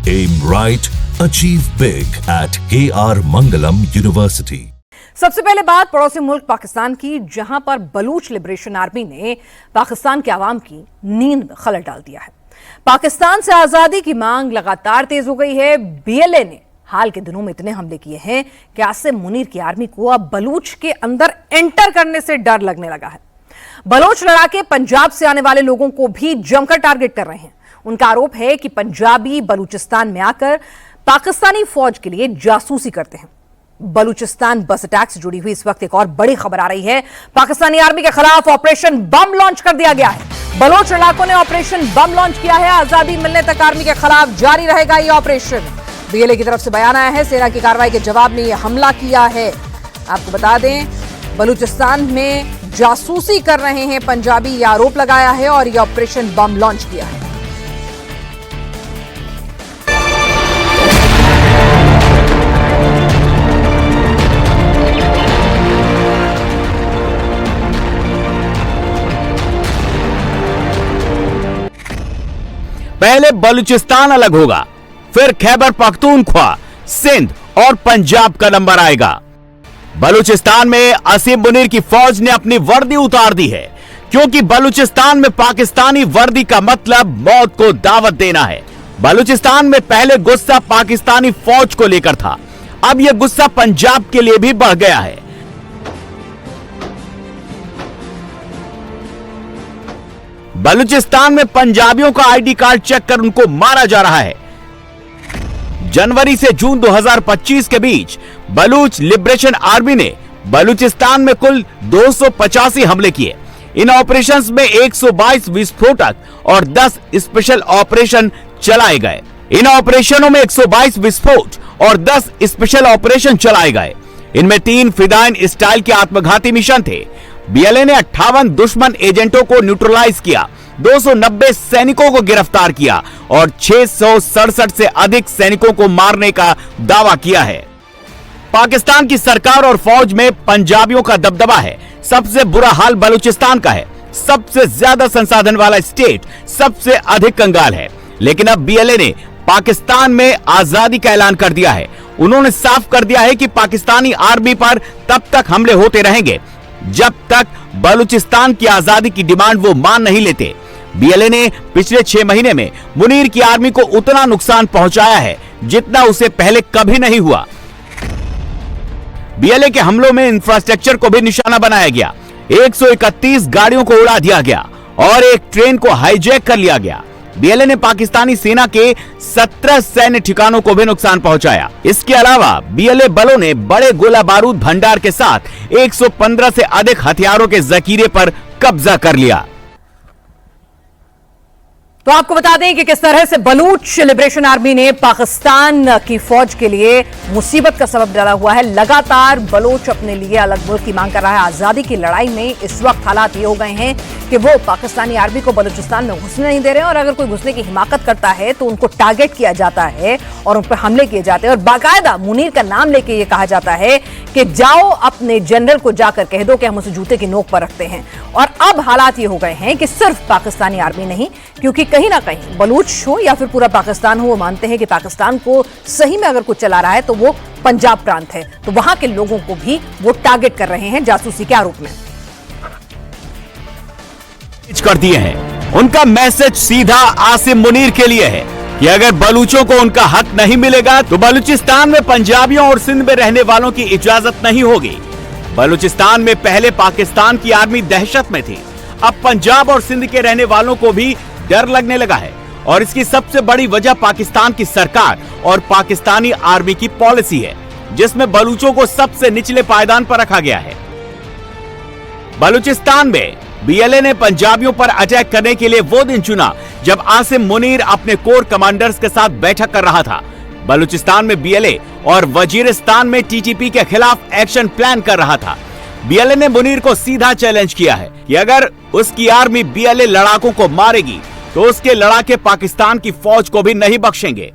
Aim right, achieve big at KR Mangalam University. सबसे पहले बात पड़ोसी मुल्क पाकिस्तान की, जहां पर बलूच लिबरेशन आर्मी ने पाकिस्तान के आवाम की नींद में खलल डाल दिया है। पाकिस्तान से आजादी की मांग लगातार तेज हो गई है। बीएलए ने हाल के दिनों में इतने हमले किए हैं कि आसिम मुनीर की आर्मी को अब बलूच के अंदर एंटर करने से डर लगने लगा है। बलोच लड़ाके पंजाब से आने वाले लोगों को भी जमकर टारगेट कर रहे हैं। उनका आरोप है कि पंजाबी बलूचिस्तान में आकर पाकिस्तानी फौज के लिए जासूसी करते हैं। बलूचिस्तान बस अटैक से जुड़ी हुई इस वक्त एक और बड़ी खबर आ रही है। पाकिस्तानी आर्मी के खिलाफ ऑपरेशन बम लॉन्च कर दिया गया है। बलोच लड़ाकों ने ऑपरेशन बम लॉन्च किया है। आजादी मिलने तक आर्मी के खिलाफ जारी रहेगा यह ऑपरेशन। बीएलए की तरफ से बयान आया है, सेना की कार्रवाई के जवाब में यह हमला किया है। आपको बता दें, बलूचिस्तान में जासूसी कर रहे हैं पंजाबी, यह आरोप लगाया है और यह ऑपरेशन बम लॉन्च किया है। पहले बलूचिस्तान अलग होगा, फिर खैबर पख्तूनख्वा, सिंध और पंजाब का नंबर आएगा। बलूचिस्तान में आसिम मुनीर की फौज ने अपनी वर्दी उतार दी है, क्योंकि बलूचिस्तान में पाकिस्तानी वर्दी का मतलब मौत को दावत देना है। बलूचिस्तान में पहले गुस्सा पाकिस्तानी फौज को लेकर था, अब यह गुस्सा पंजाब के लिए भी बढ़ गया है। बलूचिस्तान में पंजाबियों का आईडी कार्ड चेक कर उनको मारा जा रहा है। जनवरी से जून 2025 के बीच बलूच लिबरेशन आर्मी ने बलूचिस्तान में कुल 285 हमले किए। इन ऑपरेशंस में 122 विस्फोटक और 10 स्पेशल ऑपरेशन चलाए गए। इन ऑपरेशनों में 122 विस्फोट और 10 स्पेशल ऑपरेशन चलाए गए। इनमें 3 फिदाइन स्टाइल के आत्मघाती मिशन थे। बीएलए ने 58 दुश्मन एजेंटों को न्यूट्रलाइज किया, 290 सैनिकों को गिरफ्तार किया और 667 से अधिक सैनिकों को मारने का दावा किया है। पाकिस्तान की सरकार और फौज में पंजाबियों का दबदबा है। सबसे बुरा हाल बलूचिस्तान का है। सबसे ज्यादा संसाधन वाला स्टेट, सबसे अधिक कंगाल है। लेकिन अब बीएलए ने पाकिस्तान में आजादी का ऐलान कर दिया है। उन्होंने साफ कर दिया है कि पाकिस्तानी आर्मी पर तब तक हमले होते रहेंगे जब तक बलूचिस्तान की आजादी की डिमांड वो मान नहीं लेते। बीएलए ने पिछले 6 महीने में मुनीर की आर्मी को उतना नुकसान पहुंचाया है जितना उसे पहले कभी नहीं हुआ। बीएलए के हमलों में इंफ्रास्ट्रक्चर को भी निशाना बनाया गया। 131 गाड़ियों को उड़ा दिया गया और एक ट्रेन को हाईजैक कर लिया गया। बीएलए ने पाकिस्तानी सेना के 17 सैन्य ठिकानों को भी नुकसान पहुंचाया। इसके अलावा बीएलए बलों ने बड़े गोला बारूद भंडार के साथ 115 से अधिक हथियारों के जखीरे पर कब्जा कर लिया। तो आपको बता दें कि किस तरह से बलूच लिबरेशन आर्मी ने पाकिस्तान की फौज के लिए मुसीबत का सबब डाला हुआ है। लगातार बलोच अपने लिए अलग मुल्क की मांग कर रहा है। आजादी की लड़ाई में इस वक्त हालात ये हो गए हैं कि वो पाकिस्तानी आर्मी को बलूचिस्तान में घुसने नहीं दे रहे हैं और अगर कोई घुसने की हिमाकत करता है तो उनको टारगेट किया जाता है और उन पर हमले किए जाते हैं। और बाकायदा मुनीर का नाम लेके ये कहा जाता है कि जाओ अपने जनरल को जाकर कह दो कि हम उसे जूते की नोक पर रखते हैं। और अब हालात ये हो गए हैं कि सिर्फ पाकिस्तानी आर्मी नहीं, क्योंकि कहीं ना कहीं बलूच हो या फिर पूरा पाकिस्तान हो, वो मानते हैं कि पाकिस्तान को सही में अगर कुछ चला रहा है तो वो पंजाब प्रांत है। तो वहां के लोगों को भी वो टारगेट कर रहे हैं जासूसी के आरोप में। कर दिए हैं। उनका मैसेज सीधा आसिम मुनीर के लिए है कि अगर बलूचों को उनका हक नहीं मिलेगा तो बलूचिस्तान में पंजाबियों और सिंध में रहने वालों की इजाजत नहीं होगी। बलूचिस्तान में पहले पाकिस्तान की आर्मी दहशत में थी, अब पंजाब और सिंध के रहने वालों को भी डर लगने लगा है। और इसकी सबसे बड़ी वजह पाकिस्तान की सरकार और पाकिस्तानी आर्मी की पॉलिसी है, जिसमें बलूचों को सबसे निचले पायदान पर रखा गया है। बलूचिस्तान में बीएलए ने पंजाबियों पर अटैक करने के लिए वो दिन चुना जब आसिम मुनीर अपने कोर कमांडर्स के साथ बैठक कर रहा था। बलूचिस्तान में बीएलए और वजीरिस्तान में टीटीपी के खिलाफ एक्शन प्लान कर रहा था। बीएलए ने मुनीर को सीधा चैलेंज किया है कि अगर उसकी आर्मी बीएलए लड़ाकों को मारेगी तो उसके लड़ाके पाकिस्तान की फौज को भी नहीं बख्शेंगे।